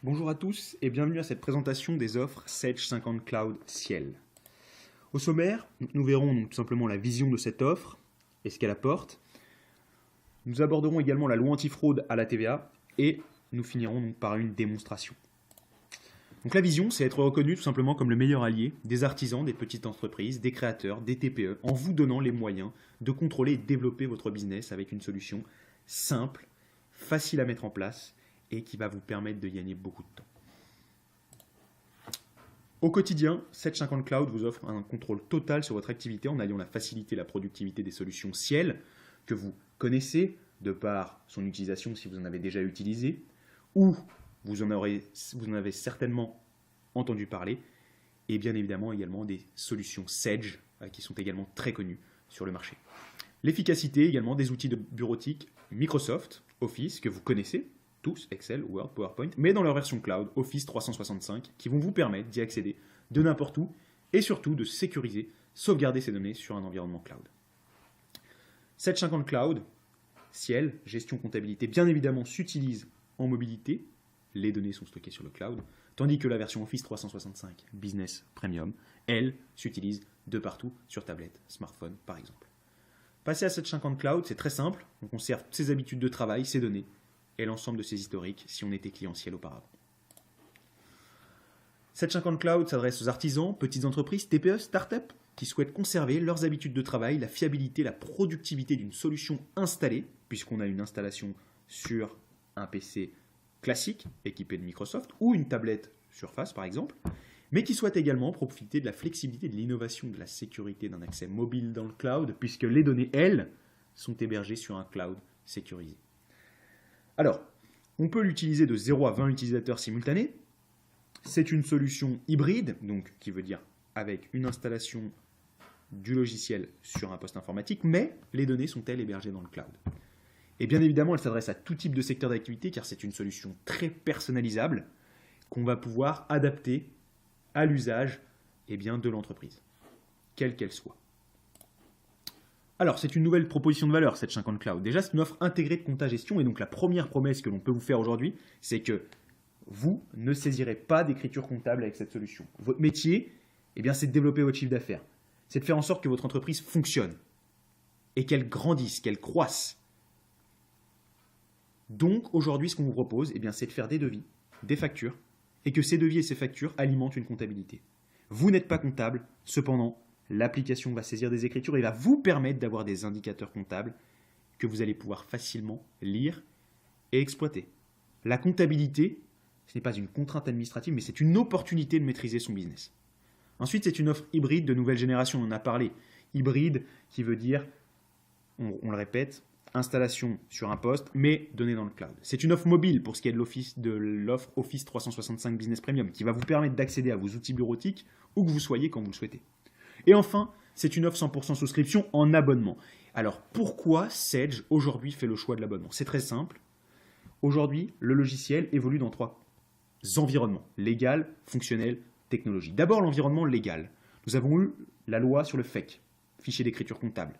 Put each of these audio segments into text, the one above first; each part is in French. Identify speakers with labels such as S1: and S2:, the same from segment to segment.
S1: Bonjour à tous et bienvenue à cette présentation des offres Sage 50 Cloud Ciel. Au sommaire, nous verrons donc tout simplement la vision de cette offre et ce qu'elle apporte. Nous aborderons également la loi antifraude à la TVA et nous finirons donc par une démonstration. Donc la vision, c'est être reconnu tout simplement comme le meilleur allié des artisans, des petites entreprises, des créateurs, des TPE, en vous donnant les moyens de contrôler et de développer votre business avec une solution simple, facile à mettre en place et qui va vous permettre de gagner beaucoup de temps. Au quotidien, 750 Cloud vous offre un contrôle total sur votre activité en alliant la facilité et la productivité des solutions Ciel que vous connaissez de par son utilisation si vous en avez déjà utilisé ou vous en avez certainement entendu parler et bien évidemment également des solutions Sage qui sont également très connues sur le marché. L'efficacité également des outils de bureautique Microsoft Office que vous connaissez tous, Excel, Word, PowerPoint, mais dans leur version cloud, Office 365, qui vont vous permettre d'y accéder de n'importe où et surtout de sécuriser, sauvegarder ces données sur un environnement cloud. 750 Cloud, Ciel, gestion comptabilité, bien évidemment s'utilise en mobilité, les données sont stockées sur le cloud, tandis que la version Office 365 Business Premium, elle, s'utilise de partout sur tablette, smartphone par exemple. Passer à 750 Cloud, c'est très simple, on conserve ses habitudes de travail, ses données, et l'ensemble de ses historiques si on était client Ciel auparavant. 750 Cloud s'adresse aux artisans, petites entreprises, TPE, start-up qui souhaitent conserver leurs habitudes de travail, la fiabilité, la productivité d'une solution installée, puisqu'on a une installation sur un PC classique équipé de Microsoft ou une tablette Surface par exemple, mais qui souhaitent également profiter de la flexibilité, de l'innovation, de la sécurité d'un accès mobile dans le cloud, puisque les données, elles, sont hébergées sur un cloud sécurisé. Alors, on peut l'utiliser de 0 à 20 utilisateurs simultanés. C'est une solution hybride, donc qui veut dire avec une installation du logiciel sur un poste informatique, mais les données sont-elles hébergées dans le cloud? Et bien évidemment, elle s'adresse à tout type de secteur d'activité car c'est une solution très personnalisable qu'on va pouvoir adapter à l'usage de l'entreprise, quelle qu'elle soit. Alors, c'est une nouvelle proposition de valeur, 750 Cloud. Déjà, c'est une offre intégrée de compta gestion. Et donc, la première promesse que l'on peut vous faire aujourd'hui, c'est que vous ne saisirez pas d'écriture comptable avec cette solution. Votre métier, c'est de développer votre chiffre d'affaires. C'est de faire en sorte que votre entreprise fonctionne et qu'elle grandisse, qu'elle croisse. Donc, aujourd'hui, ce qu'on vous propose, c'est de faire des devis, des factures, et que ces devis et ces factures alimentent une comptabilité. Vous n'êtes pas comptable, cependant, l'application va saisir des écritures et va vous permettre d'avoir des indicateurs comptables que vous allez pouvoir facilement lire et exploiter. La comptabilité, ce n'est pas une contrainte administrative, mais c'est une opportunité de maîtriser son business. Ensuite, c'est une offre hybride de nouvelle génération, on en a parlé. Hybride qui veut dire, on le répète, installation sur un poste, mais données dans le cloud. C'est une offre mobile pour ce qui est de l'offre Office 365 Business Premium qui va vous permettre d'accéder à vos outils bureautiques où que vous soyez quand vous le souhaitez. Et enfin, c'est une offre 100% souscription en abonnement. Alors, pourquoi Sage aujourd'hui fait le choix de l'abonnement? C'est très simple. Aujourd'hui, le logiciel évolue dans 3 environnements. Légal, fonctionnel, technologie. D'abord, l'environnement légal. Nous avons eu la loi sur le FEC, fichier d'écriture comptable.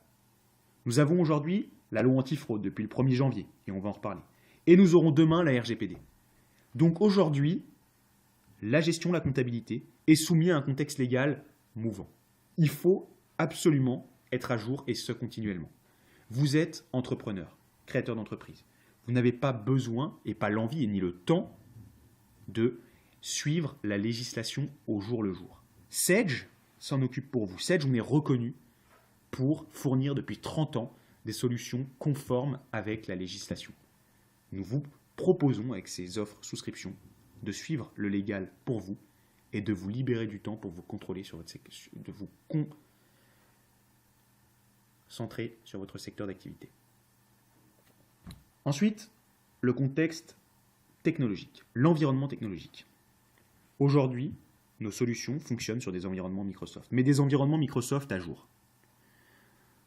S1: Nous avons aujourd'hui la loi antifraude depuis le 1er janvier, et on va en reparler. Et nous aurons demain la RGPD. Donc aujourd'hui, la gestion, la comptabilité est soumise à un contexte légal mouvant. Il faut absolument être à jour et ce continuellement. Vous êtes entrepreneur, créateur d'entreprise. Vous n'avez pas besoin et pas l'envie et ni le temps de suivre la législation au jour le jour. Sage s'en occupe pour vous. Sage, on est reconnu pour fournir depuis 30 ans des solutions conformes avec la législation. Nous vous proposons avec ces offres souscription de suivre le légal pour vous et de vous libérer du temps pour vous contrôler sur votre secteur, de vous concentrer sur votre secteur d'activité. Ensuite, le contexte technologique, l'environnement technologique. Aujourd'hui, nos solutions fonctionnent sur des environnements Microsoft, mais des environnements Microsoft à jour.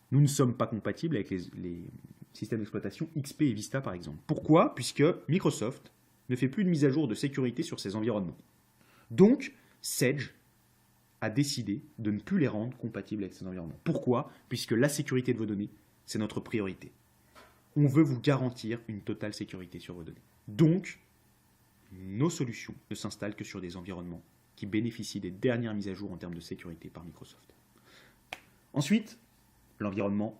S1: Nous ne sommes pas compatibles avec les systèmes d'exploitation XP et Vista par exemple. Pourquoi? Puisque Microsoft ne fait plus de mise à jour de sécurité sur ces environnements. Donc, Sage a décidé de ne plus les rendre compatibles avec ces environnements. Pourquoi? Puisque la sécurité de vos données, c'est notre priorité. On veut vous garantir une totale sécurité sur vos données. Donc, nos solutions ne s'installent que sur des environnements qui bénéficient des dernières mises à jour en termes de sécurité par Microsoft. Ensuite, l'environnement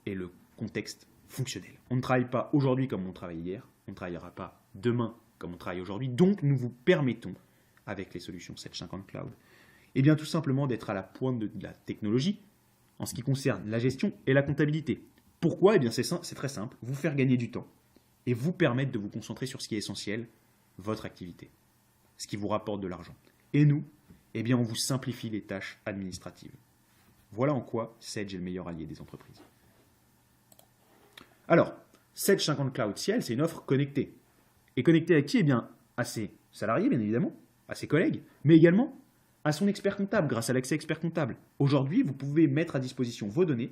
S1: et le contexte fonctionnel. On ne travaille pas aujourd'hui comme on travaille hier, on ne travaillera pas demain comme on travaille aujourd'hui, donc nous vous permettons, avec les solutions 750 Cloud, et bien tout simplement d'être à la pointe de la technologie en ce qui concerne la gestion et la comptabilité. Pourquoi ? Eh bien c'est très simple, vous faire gagner du temps et vous permettre de vous concentrer sur ce qui est essentiel, votre activité, ce qui vous rapporte de l'argent. Et nous, eh bien on vous simplifie les tâches administratives. Voilà en quoi Sedge est le meilleur allié des entreprises. Alors, Sedge 50 Cloud Ciel, c'est une offre connectée. Et connectée à qui ? Eh bien, à ses salariés, bien évidemment, à ses collègues, mais également à son expert comptable, grâce à l'accès expert comptable. Aujourd'hui, vous pouvez mettre à disposition vos données,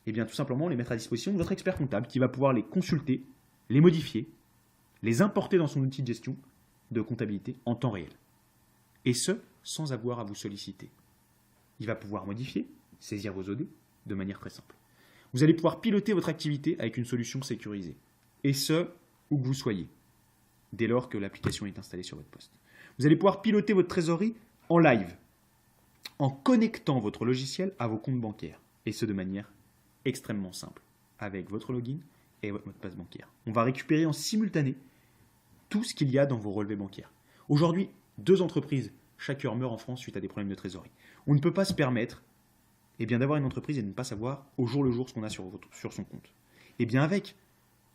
S1: et bien tout simplement les mettre à disposition de votre expert comptable qui va pouvoir les consulter, les modifier, les importer dans son outil de gestion de comptabilité en temps réel. Et ce, sans avoir à vous solliciter. Il va pouvoir modifier, saisir vos données de manière très simple. Vous allez pouvoir piloter votre activité avec une solution sécurisée. Et ce, où que vous soyez, dès lors que l'application est installée sur votre poste. Vous allez pouvoir piloter votre trésorerie en live, en connectant votre logiciel à vos comptes bancaires. Et ce, de manière extrêmement simple, avec votre login et votre mot de passe bancaire. On va récupérer en simultané tout ce qu'il y a dans vos relevés bancaires. Aujourd'hui, 2 entreprises chaque heure meurent en France suite à des problèmes de trésorerie. On ne peut pas se permettre d'avoir une entreprise et de ne pas savoir au jour le jour ce qu'on a sur son compte. Et bien avec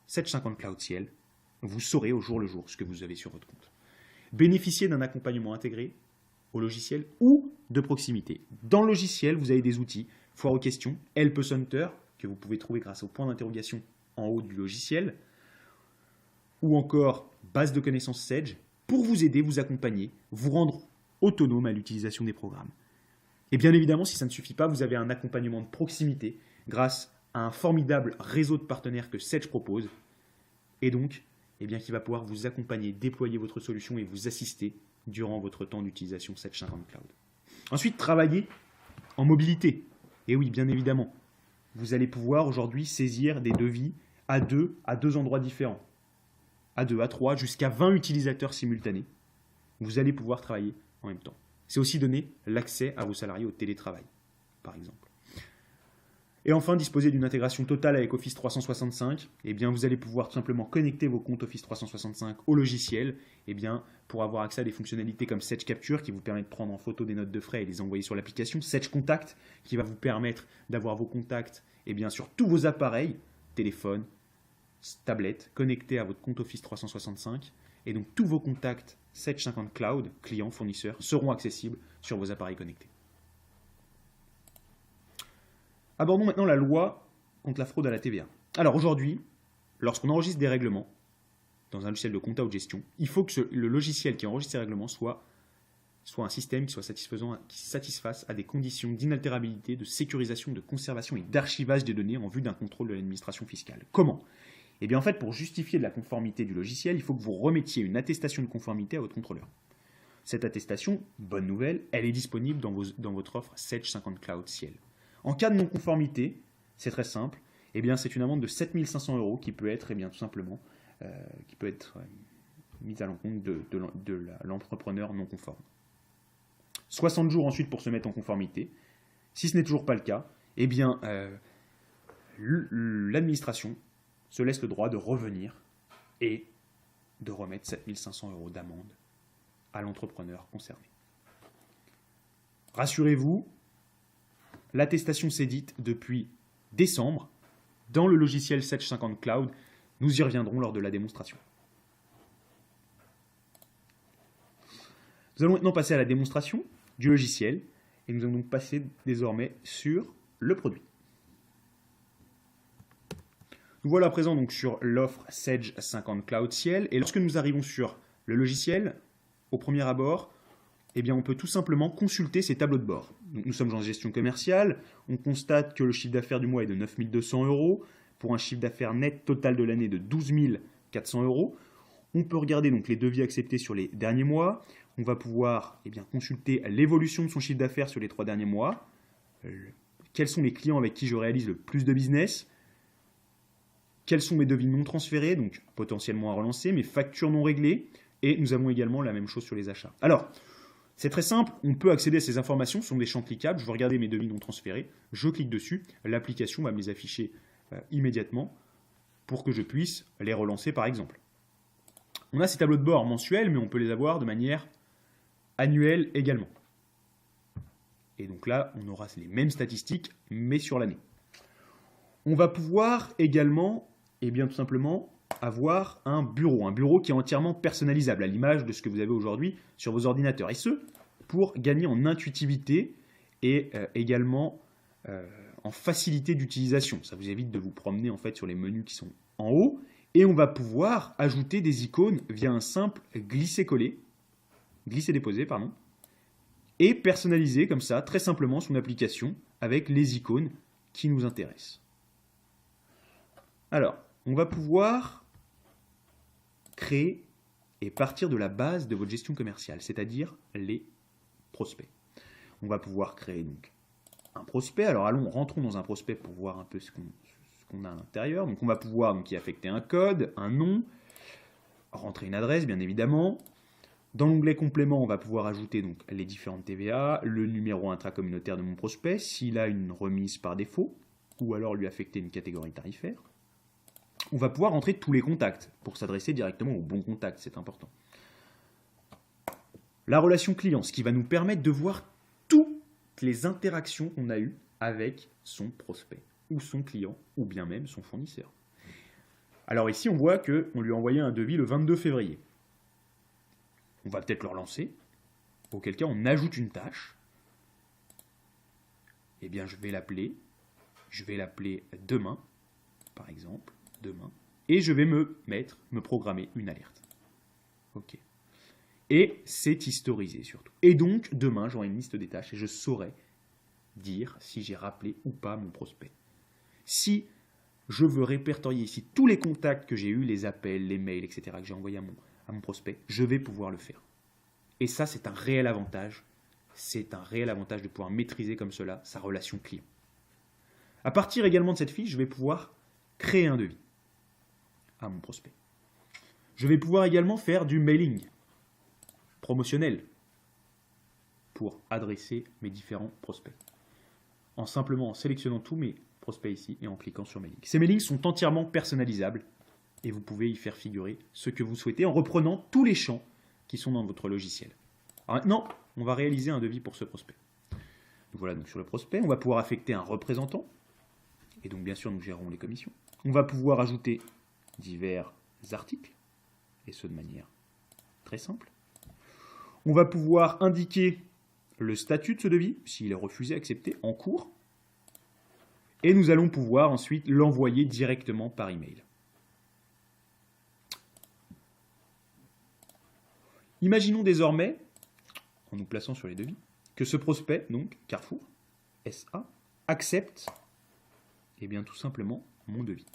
S1: 750 Cloud Ciel, vous saurez au jour le jour ce que vous avez sur votre compte. Bénéficiez d'un accompagnement intégré au logiciel ou de proximité. Dans le logiciel, vous avez des outils, foire aux questions, Help Center, que vous pouvez trouver grâce au point d'interrogation en haut du logiciel, ou encore base de connaissances Sedge, pour vous aider, vous accompagner, vous rendre autonome à l'utilisation des programmes. Et bien évidemment, si ça ne suffit pas, vous avez un accompagnement de proximité grâce à un formidable réseau de partenaires que Sedge propose, et donc qui va pouvoir vous accompagner, déployer votre solution et vous assister durant votre temps d'utilisation 750 Cloud. Ensuite, travailler en mobilité. Et oui, bien évidemment, vous allez pouvoir aujourd'hui saisir des devis à deux endroits différents, à 2, à 3, jusqu'à 20 utilisateurs simultanés. Vous allez pouvoir travailler en même temps. C'est aussi donner l'accès à vos salariés au télétravail, par exemple. Et enfin, disposer d'une intégration totale avec Office 365. Vous allez pouvoir tout simplement connecter vos comptes Office 365 au logiciel pour avoir accès à des fonctionnalités comme Sedge Capture qui vous permet de prendre en photo des notes de frais et les envoyer sur l'application. Sedge Contact qui va vous permettre d'avoir vos contacts sur tous vos appareils, téléphone, tablette, connectés à votre compte Office 365. Et donc tous vos contacts Sedge 50 Cloud, clients, fournisseurs, seront accessibles sur vos appareils connectés. Abordons maintenant la loi contre la fraude à la TVA. Alors aujourd'hui, lorsqu'on enregistre des règlements dans un logiciel de compta ou de gestion, il faut que le logiciel qui enregistre ces règlements soit un système qui soit satisfaisant, qui satisfasse à des conditions d'inaltérabilité, de sécurisation, de conservation et d'archivage des données en vue d'un contrôle de l'administration fiscale. Comment ? En fait, pour justifier de la conformité du logiciel, il faut que vous remettiez une attestation de conformité à votre contrôleur. Cette attestation, bonne nouvelle, elle est disponible dans votre offre Sedge 50 Cloud Ciel. En cas de non-conformité, c'est très simple, c'est une amende de 7 500 € qui peut être tout simplement mise à l'encontre de l'entrepreneur non conforme. 60 jours ensuite pour se mettre en conformité. Si ce n'est toujours pas le cas, l'administration se laisse le droit de revenir et de remettre 7 500 € d'amende à l'entrepreneur concerné. Rassurez-vous, l'attestation s'édite depuis décembre dans le logiciel Sedge 50 Cloud. Nous y reviendrons lors de la démonstration. Nous allons maintenant passer à la démonstration du logiciel et nous allons donc passer désormais sur le produit. Nous voilà à présent donc sur l'offre Sedge 50 Cloud Ciel et lorsque nous arrivons sur le logiciel, au premier abord, on peut tout simplement consulter ces tableaux de bord. Donc, nous sommes en gestion commerciale, on constate que le chiffre d'affaires du mois est de 9 200 € pour un chiffre d'affaires net total de l'année de 12 400 €. On peut regarder donc les devis acceptés sur les derniers mois. On va pouvoir consulter l'évolution de son chiffre d'affaires sur les 3 derniers mois. Quels sont les clients avec qui je réalise le plus de business ? Quels sont mes devis non transférés, donc potentiellement à relancer, mes factures non réglées ? Et nous avons également la même chose sur les achats. Alors, c'est très simple, on peut accéder à ces informations, ce sont des champs cliquables. Je veux regarder mes devis non transférés, je clique dessus, l'application va me les afficher immédiatement pour que je puisse les relancer par exemple. On a ces tableaux de bord mensuels, mais on peut les avoir de manière annuelle également. Et donc là, on aura les mêmes statistiques, mais sur l'année. On va pouvoir également, et bien tout simplement, avoir un bureau qui est entièrement personnalisable, à l'image de ce que vous avez aujourd'hui sur vos ordinateurs. Et ce, pour gagner en intuitivité et également en facilité d'utilisation. Ça vous évite de vous promener en fait sur les menus qui sont en haut. Et on va pouvoir ajouter des icônes via un simple glisser-coller, glisser-déposer, pardon, et personnaliser comme ça, très simplement, son application avec les icônes qui nous intéressent. Alors, on va pouvoir créer et partir de la base de votre gestion commerciale, c'est-à-dire les prospects. On va pouvoir créer donc un prospect. Alors rentrons dans un prospect pour voir un peu ce qu'on a à l'intérieur. Donc on va pouvoir y affecter un code, un nom, rentrer une adresse bien évidemment. Dans l'onglet complément, on va pouvoir ajouter donc les différentes TVA, le numéro intracommunautaire de mon prospect, s'il a une remise par défaut, ou alors lui affecter une catégorie tarifaire. On va pouvoir entrer tous les contacts pour s'adresser directement au bon contact, c'est important. La relation client, ce qui va nous permettre de voir toutes les interactions qu'on a eues avec son prospect, ou son client, ou bien même son fournisseur. Alors ici, on voit qu'on lui a envoyé un devis le 22 février. On va peut-être le relancer, auquel cas on ajoute une tâche. Eh bien, je vais l'appeler demain, par exemple, demain, et je vais me programmer une alerte. Ok. Et c'est historisé surtout. Et donc, demain, j'aurai une liste des tâches et je saurai dire si j'ai rappelé ou pas mon prospect. Si je veux répertorier ici tous les contacts que j'ai eus, les appels, les mails, etc., que j'ai envoyés à mon prospect, je vais pouvoir le faire. Et ça, c'est un réel avantage. C'est un réel avantage de pouvoir maîtriser comme cela sa relation client. À partir également de cette fiche, je vais pouvoir créer un devis à mon prospect. Je vais pouvoir également faire du mailing promotionnel pour adresser mes différents prospects. Simplement en sélectionnant tous mes prospects ici et en cliquant sur mailing. Ces mailings sont entièrement personnalisables et vous pouvez y faire figurer ce que vous souhaitez en reprenant tous les champs qui sont dans votre logiciel. Alors maintenant, on va réaliser un devis pour ce prospect. Donc voilà, donc sur le prospect, on va pouvoir affecter un représentant. Et donc bien sûr, nous gérons les commissions. On va pouvoir ajouter divers articles, et ce de manière très simple. On va pouvoir indiquer le statut de ce devis, s'il est refusé, accepté, en cours. Et nous allons pouvoir ensuite l'envoyer directement par email. Imaginons désormais, en nous plaçant sur les devis, que ce prospect, donc Carrefour SA, accepte bien tout simplement mon devis.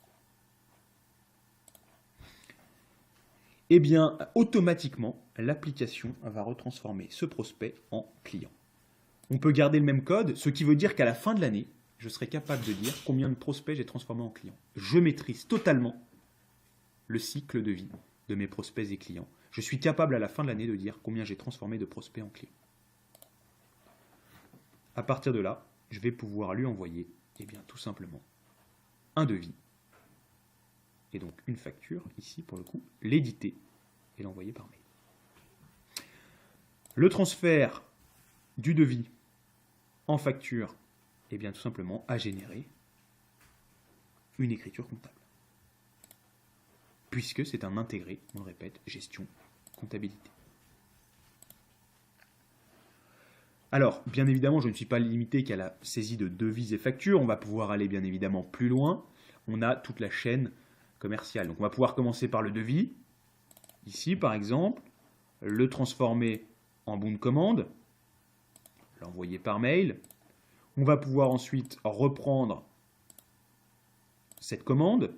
S1: Bien automatiquement, l'application va retransformer ce prospect en client. On peut garder le même code, ce qui veut dire qu'à la fin de l'année, je serai capable de dire combien de prospects j'ai transformé en client. Je maîtrise totalement le cycle de vie de mes prospects et clients. Je suis capable à la fin de l'année de dire combien j'ai transformé de prospects en clients. À partir de là, je vais pouvoir lui envoyer bien tout simplement un devis et donc une facture, ici pour le coup, l'éditer et l'envoyer par mail. Le transfert du devis en facture, bien tout simplement a généré une écriture comptable. Puisque c'est un intégré, on le répète, gestion, comptabilité. Alors, bien évidemment, je ne suis pas limité qu'à la saisie de devis et factures. On va pouvoir aller bien évidemment plus loin. On a toute la chaîne commerciale. Donc, on va pouvoir commencer par le devis. Ici, par exemple, le transformer en bon de commande, l'envoyer par mail. On va pouvoir ensuite reprendre cette commande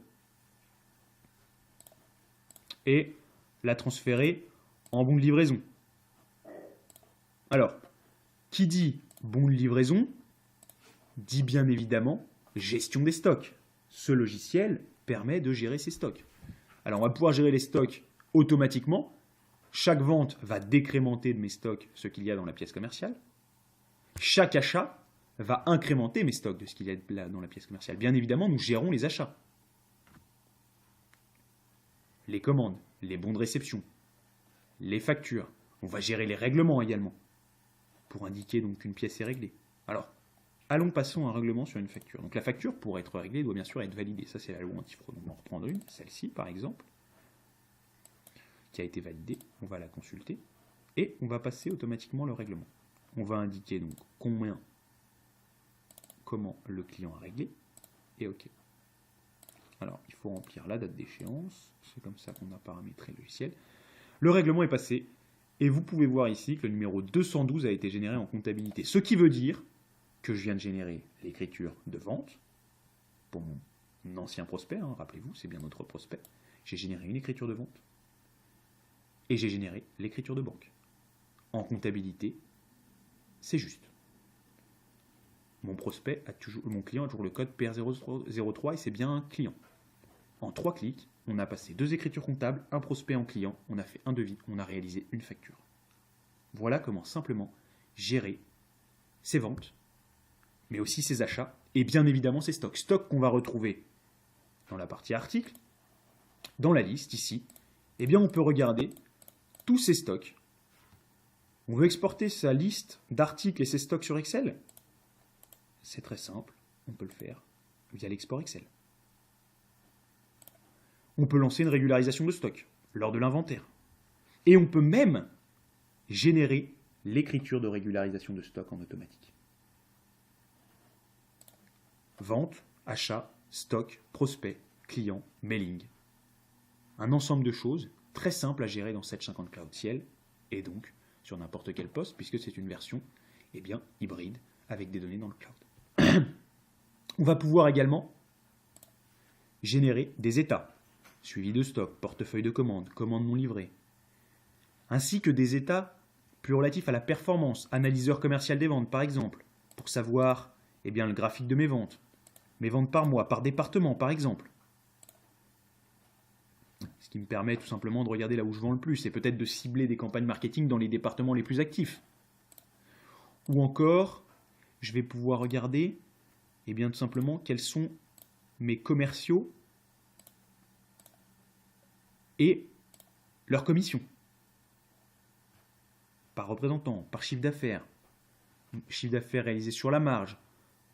S1: et la transférer en bon de livraison. Alors, qui dit bon de livraison dit bien évidemment gestion des stocks. Ce logiciel permet de gérer ses stocks. Alors, on va pouvoir gérer les stocks automatiquement Chaque vente va décrémenter de mes stocks ce qu'il y a dans la pièce commerciale. Chaque achat va incrémenter mes stocks de ce qu'il y a là dans la pièce commerciale. Bien évidemment, nous gérons les achats. Les commandes, les bons de réception, les factures. On va gérer les règlements également, pour indiquer donc qu'une pièce est réglée. Alors, passons un règlement sur une facture. Donc la facture, pour être réglée, doit bien sûr être validée. Ça, c'est la loi antifraude. On va en reprendre une, celle-ci par exemple, qui a été validée. On va la consulter et on va passer automatiquement le règlement. On va indiquer donc comment le client a réglé et OK. Alors, il faut remplir la date d'échéance. C'est comme ça qu'on a paramétré le logiciel. Le règlement est passé et vous pouvez voir ici que le numéro 212 a été généré en comptabilité. Ce qui veut dire que je viens de générer l'écriture de vente pour mon ancien prospect. Rappelez-vous, c'est bien notre prospect. J'ai généré une écriture de vente et j'ai généré l'écriture de banque. En comptabilité, c'est juste. Mon client a toujours le code PR003 et c'est bien un client. En 3 clics, on a passé 2 écritures comptables, un prospect en client, on a fait un devis, on a réalisé une facture. Voilà comment simplement gérer ses ventes, mais aussi ses achats et bien évidemment ses stocks. Stocks qu'on va retrouver dans la partie articles, dans la liste ici. Eh bien, on peut regarder tous ces stocks. On veut exporter sa liste d'articles et ses stocks sur Excel. C'est très simple, on peut le faire via l'export Excel. On peut lancer une régularisation de stock lors de l'inventaire. Et on peut même générer l'écriture de régularisation de stock en automatique. Vente, achat, stock, prospect, client, mailing. Un ensemble de choses très simples à gérer dans 750 Cloud Ciel et donc sur n'importe quel poste puisque c'est une version hybride avec des données dans le cloud. On va pouvoir également générer des états. Suivi de stock, portefeuille de commandes, commandes non livrées, ainsi que des états plus relatifs à la performance, analyseur commercial des ventes par exemple, pour savoir le graphique de mes ventes par mois, par département par exemple. Ce qui me permet tout simplement de regarder là où je vends le plus et peut-être de cibler des campagnes marketing dans les départements les plus actifs. Ou encore, je vais pouvoir regarder tout simplement quels sont mes commerciaux et leur commission. Par représentant, par chiffre d'affaires réalisé sur la marge,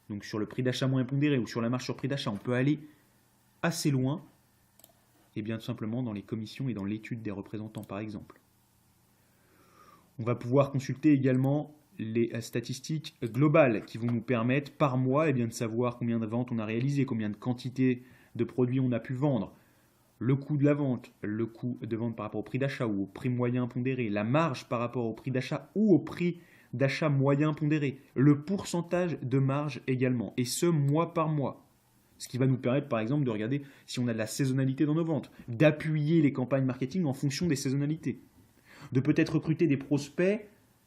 S1: donc sur le prix d'achat moins pondéré ou sur la marge sur prix d'achat. On peut aller assez loin, tout simplement dans les commissions et dans l'étude des représentants par exemple. On va pouvoir consulter également les statistiques globales qui vont nous permettre par mois de savoir combien de ventes on a réalisé, combien de quantités de produits on a pu vendre, le coût de la vente, le coût de vente par rapport au prix d'achat ou au prix moyen pondéré, la marge par rapport au prix d'achat ou au prix d'achat moyen pondéré, le pourcentage de marge également, et ce mois par mois. Ce qui va nous permettre par exemple de regarder si on a de la saisonnalité dans nos ventes, d'appuyer les campagnes marketing en fonction des saisonnalités, de peut-être recruter des prospects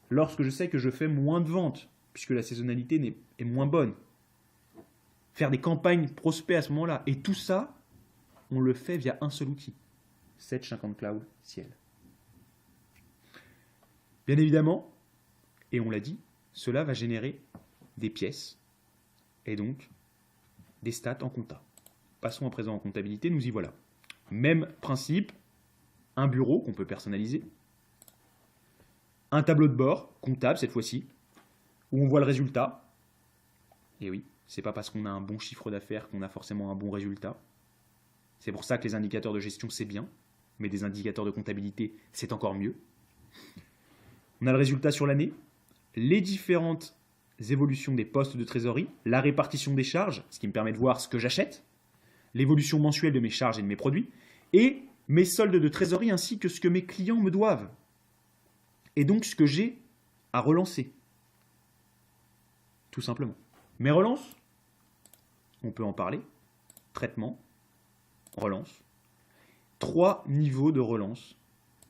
S1: lorsque je sais que je fais moins de ventes, puisque la saisonnalité est moins bonne. Faire des campagnes prospects à ce moment-là, et tout ça, on le fait via un seul outil, 750 Cloud Ciel. Bien évidemment, et on l'a dit, cela va générer des pièces et donc des stats en compta. Passons à présent en comptabilité, nous y voilà. Même principe, un bureau qu'on peut personnaliser, un tableau de bord, comptable cette fois-ci, où on voit le résultat. Et oui, c'est pas parce qu'on a un bon chiffre d'affaires qu'on a forcément un bon résultat. C'est pour ça que les indicateurs de gestion, c'est bien, mais des indicateurs de comptabilité, c'est encore mieux. On a le résultat sur l'année, les différentes évolutions des postes de trésorerie, la répartition des charges, ce qui me permet de voir ce que j'achète, l'évolution mensuelle de mes charges et de mes produits, et mes soldes de trésorerie ainsi que ce que mes clients me doivent. Et donc ce que j'ai à relancer. Tout simplement. Mes relances, on peut en parler. Traitement, relance. 3 niveaux de relance.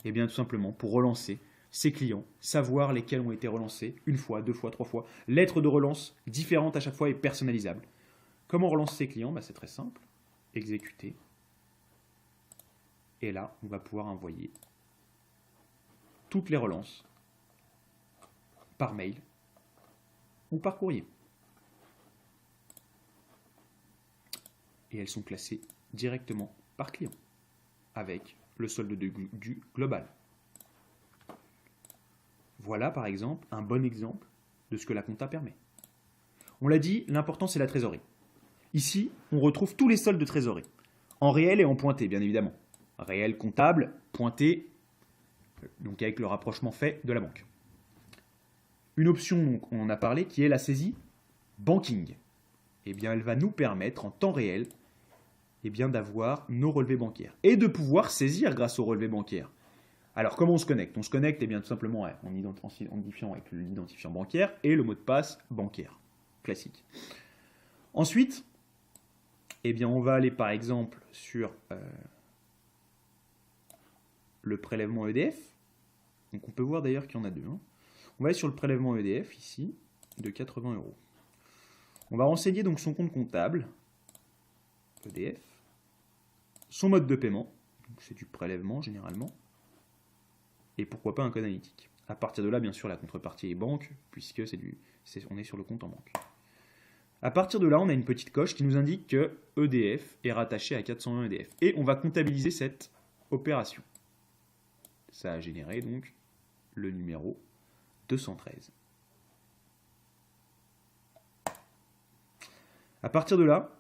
S1: Et bien tout simplement pour relancer ses clients, savoir lesquels ont été relancés, 1 fois, 2 fois, 3 fois. Lettre de relance différente à chaque fois et personnalisable. Comment relancer ses clients? C'est très simple. Exécuter. Et là, on va pouvoir envoyer toutes les relances par mail ou par courrier. Et elles sont classées directement par client, avec le solde du global. Voilà par exemple un bon exemple de ce que la compta permet. On l'a dit, l'important c'est la trésorerie. Ici, on retrouve tous les soldes de trésorerie, en réel et en pointé bien évidemment. Réel comptable, pointé, donc avec le rapprochement fait de la banque. Une option, donc, on en a parlé, qui est la saisie banking. Eh bien, elle va nous permettre en temps réel d'avoir nos relevés bancaires et de pouvoir saisir grâce aux relevés bancaires. Alors, comment on se connecte? On se connecte tout simplement en identifiant avec l'identifiant bancaire et le mot de passe bancaire, classique. Ensuite, on va aller par exemple sur le prélèvement EDF. Donc, on peut voir d'ailleurs qu'il y en a deux. On va aller sur le prélèvement EDF ici, de 80 €. On va renseigner donc son compte comptable, EDF, son mode de paiement, c'est du prélèvement généralement, et pourquoi pas un code analytique. À partir de là, bien sûr, la contrepartie est banque, puisque on est sur le compte en banque. À partir de là, on a une petite coche qui nous indique que EDF est rattaché à 401 EDF. Et on va comptabiliser cette opération. Ça a généré donc le numéro 213. À partir de là,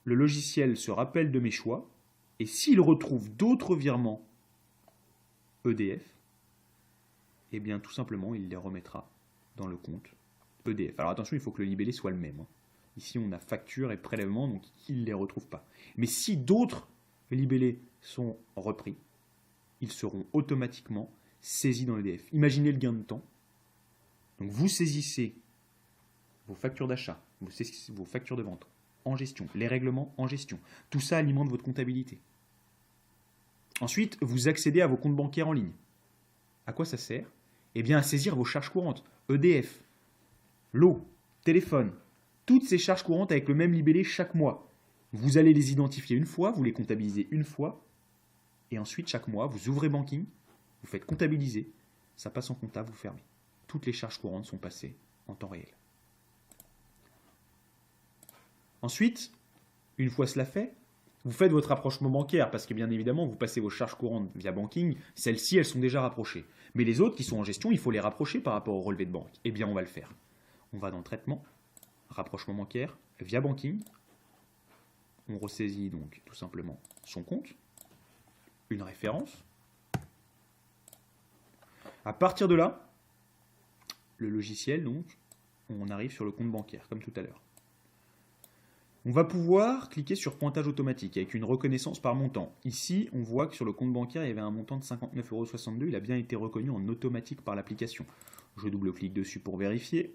S1: le logiciel se rappelle de mes choix, et s'il retrouve d'autres virements EDF, tout simplement, il les remettra dans le compte EDF. Alors attention, il faut que le libellé soit le même. Ici, on a facture et prélèvement, donc il ne les retrouve pas. Mais si d'autres libellés sont repris, ils seront automatiquement saisis dans l'EDF. Imaginez le gain de temps. Donc vous saisissez vos factures d'achat, vos factures de vente en gestion, les règlements en gestion. Tout ça alimente votre comptabilité. Ensuite, vous accédez à vos comptes bancaires en ligne. À quoi ça sert? À saisir vos charges courantes, EDF, l'eau, téléphone, toutes ces charges courantes avec le même libellé chaque mois. Vous allez les identifier une fois, vous les comptabilisez une fois, et ensuite chaque mois, vous ouvrez Banking, vous faites comptabiliser, ça passe en compta, vous fermez. Toutes les charges courantes sont passées en temps réel. Ensuite, une fois cela fait, vous faites votre rapprochement bancaire parce que bien évidemment, vous passez vos charges courantes via Banking. Celles-ci, elles sont déjà rapprochées. Mais les autres qui sont en gestion, il faut les rapprocher par rapport au relevé de banque. On va le faire. On va dans Traitement, Rapprochement bancaire via Banking. On ressaisit donc tout simplement son compte, une référence. À partir de là, le logiciel, donc, on arrive sur le compte bancaire, comme tout à l'heure. On va pouvoir cliquer sur pointage automatique avec une reconnaissance par montant. Ici, on voit que sur le compte bancaire, il y avait un montant de 59,62 €. Il a bien été reconnu en automatique par l'application. Je double-clique dessus pour vérifier.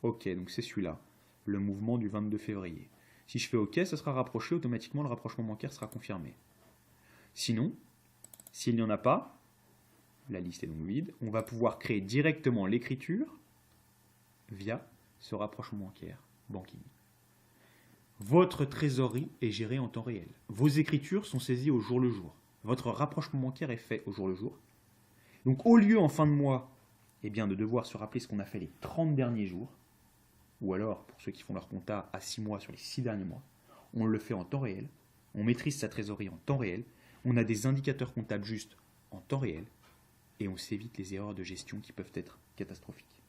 S1: Ok, donc c'est celui-là, le mouvement du 22 février. Si je fais OK, ça sera rapproché, automatiquement le rapprochement bancaire sera confirmé. Sinon, s'il n'y en a pas, la liste est donc vide, on va pouvoir créer directement l'écriture via ce rapprochement bancaire, Banking. Votre trésorerie est gérée en temps réel. Vos écritures sont saisies au jour le jour. Votre rapprochement bancaire est fait au jour le jour. Donc au lieu en fin de mois de devoir se rappeler ce qu'on a fait les 30 derniers jours, ou alors pour ceux qui font leur compta à 6 mois sur les 6 derniers mois, on le fait en temps réel, on maîtrise sa trésorerie en temps réel, on a des indicateurs comptables justes en temps réel, et on s'évite les erreurs de gestion qui peuvent être catastrophiques.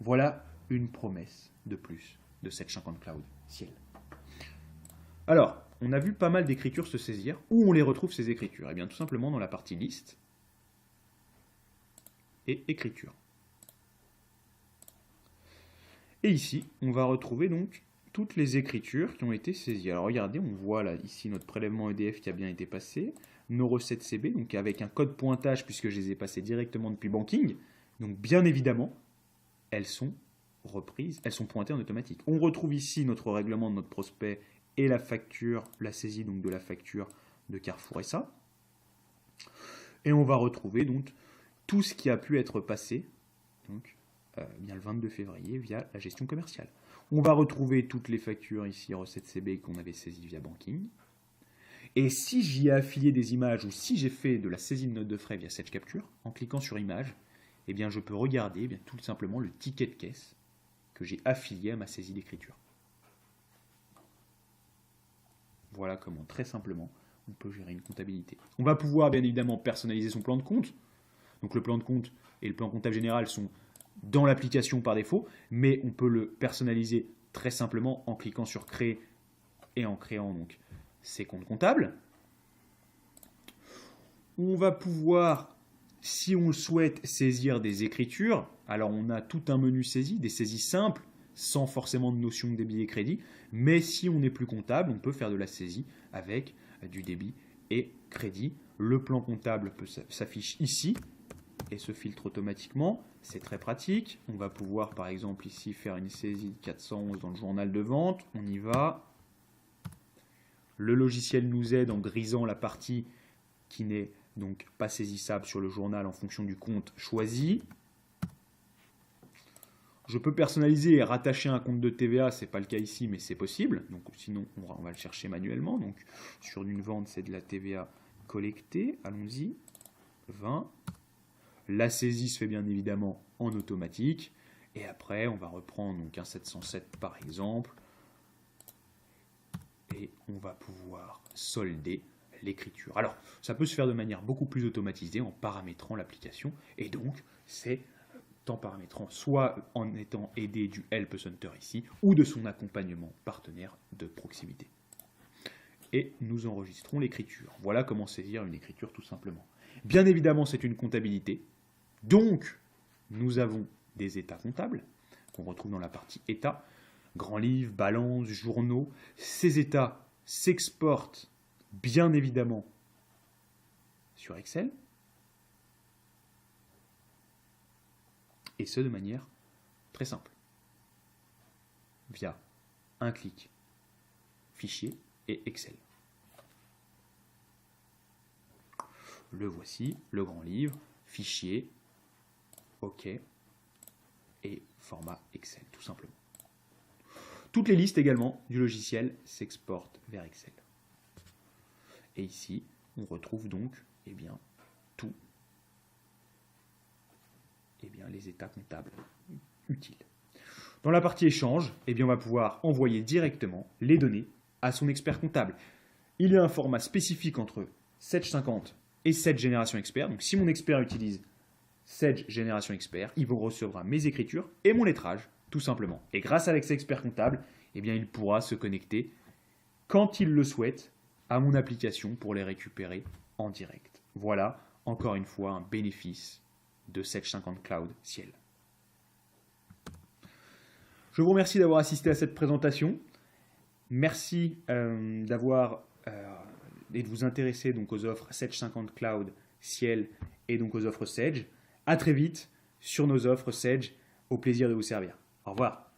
S1: Voilà une promesse de plus de 750 Cloud Ciel. Alors, on a vu pas mal d'écritures se saisir. Où on les retrouve ces écritures? Tout simplement dans la partie liste et écriture. Et ici, on va retrouver donc toutes les écritures qui ont été saisies. Alors regardez, on voit là ici notre prélèvement EDF qui a bien été passé, nos recettes CB, donc avec un code pointage puisque je les ai passées directement depuis Banking. Donc bien évidemment, elles sont reprises, elles sont pointées en automatique. On retrouve ici notre règlement de notre prospect et la facture, la saisie donc de la facture de Carrefour SA. Et on va retrouver donc tout ce qui a pu être passé donc, le 22 février via la gestion commerciale. On va retrouver toutes les factures ici, recettes CB qu'on avait saisies via Banking. Et si j'y ai affilié des images ou si j'ai fait de la saisie de notes de frais via Sage Capture, en cliquant sur Image, eh bien, je peux regarder tout simplement le ticket de caisse que j'ai affilié à ma saisie d'écriture. Voilà comment, très simplement, on peut gérer une comptabilité. On va pouvoir, bien évidemment, personnaliser son plan de compte. Donc le plan de compte et le plan comptable général sont dans l'application par défaut, mais on peut le personnaliser très simplement en cliquant sur Créer et en créant donc ses comptes comptables. On va pouvoir, si on le souhaite, saisir des écritures. Alors on a tout un menu saisie, des saisies simples, sans forcément de notion de débit et crédit. Mais si on n'est plus comptable, on peut faire de la saisie avec du débit et crédit. Le plan comptable s'affiche ici et se filtre automatiquement. C'est très pratique. On va pouvoir par exemple ici faire une saisie de 411 dans le journal de vente. On y va. Le logiciel nous aide en grisant la partie qui n'est donc pas saisissable sur le journal en fonction du compte choisi. Je peux personnaliser et rattacher un compte de TVA, ce n'est pas le cas ici, mais c'est possible. Donc, sinon, on va le chercher manuellement. Donc, sur une vente, c'est de la TVA collectée. Allons-y. 20. La saisie se fait bien évidemment en automatique. Et après, on va reprendre donc un 707 par exemple. Et on va pouvoir solder l'écriture. Alors, ça peut se faire de manière beaucoup plus automatisée en paramétrant l'application. Et donc, c'est en paramétrant soit en étant aidé du Help Center ici, ou de son accompagnement partenaire de proximité. Et nous enregistrons l'écriture. Voilà comment saisir une écriture tout simplement. Bien évidemment, c'est une comptabilité. Donc, nous avons des états comptables qu'on retrouve dans la partie état. Grand livre, balance, journaux. Ces états s'exportent bien évidemment sur Excel. Et ce, de manière très simple. Via un clic, fichier et Excel. Le voici, le grand livre, fichier, OK, et format Excel, tout simplement. Toutes les listes également du logiciel s'exportent vers Excel. Et ici, on retrouve donc tout les états comptables utiles. Dans la partie échange, on va pouvoir envoyer directement les données à son expert comptable. Il y a un format spécifique entre Sage 50 et Sage Génération Expert. Donc si mon expert utilise Sage Génération Expert, il recevra mes écritures et mon lettrage, tout simplement. Et grâce à l'accès expert comptable, il pourra se connecter quand il le souhaite à mon application pour les récupérer en direct. Voilà, encore une fois, un bénéfice de Sage 50 Cloud Ciel. Je vous remercie d'avoir assisté à cette présentation. Merci d'avoir et de vous intéresser donc aux offres Sage 50 Cloud Ciel et donc aux offres Sage. À très vite sur nos offres Sage. Au plaisir de vous servir. Au revoir.